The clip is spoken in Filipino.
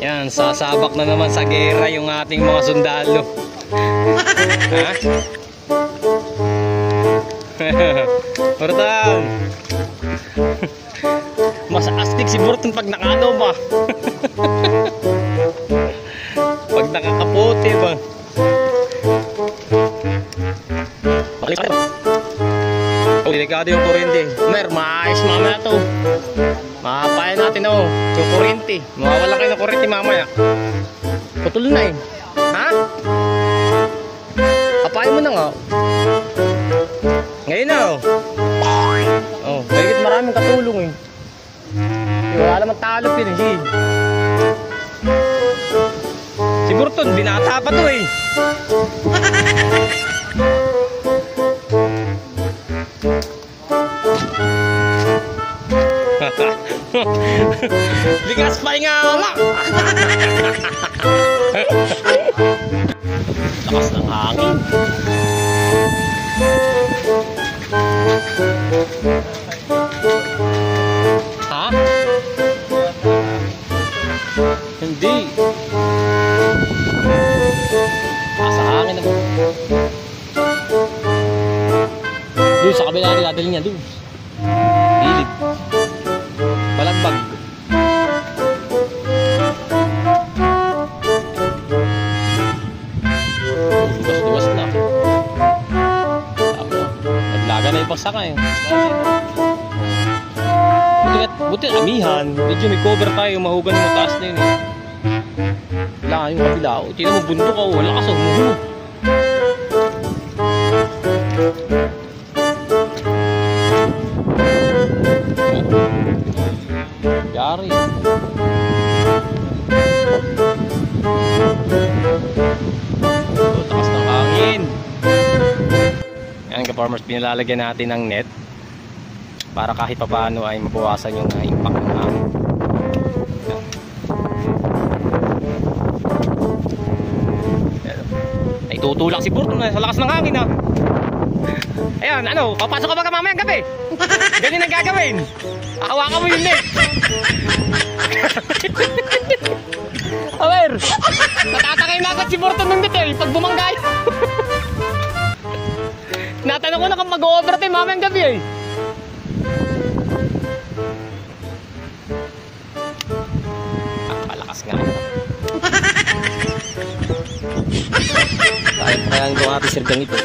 Yan, sasabak na naman sa gera yung ating mga sundalo. Ha? Burton. Mas astig si Burton pag nakano ba? Pag nakakapote ba? Oh, delikado yung kuryente. Mer, maayos mamaya to. Mapapayan natin oh, yung kuryente. Mawawala kayo ng kuryente mamaya. Putol na eh. Ha? Papayan mo na nga. Ngayon na oh. Oh, kahit maraming katulong eh. Wala naman talop yun eh. Si Burton, binata pa to eh. Ligas pa nga wala. Lakas ng hangin. Ha? Hindi. Nasa hangin naman. Doon sa kabila rin dadalhin niya doon. Gilid. Balagbag. Luwas-luwas na. Naglaga na yung pagsaka eh. Buti amihan. Medyo may cover tayo. Mahugan yung mataas na yun eh. Wala yung kabila. Tingnan mo bundok ako. Wala ka sa humuhulog. Yari. Takas ng hangin. Yan ka-farmers, pinalalagyan natin ng net para kahit papaano ay mabawasan yung impact ng hangin. Ay tutulak si Burton sa lakas ng hangin ha. Ayan, ano, papasok ka ba ka mamayang gabi? Ganyan ang gagawin. Hawakan mo yung net. Awer, natatakay na agad si Burton ng net eh, pag bumanggay. Natanong ko na kung mag-overtime mamayang gabi eh. Palakas nga. Kaya ko ating sirgang ito.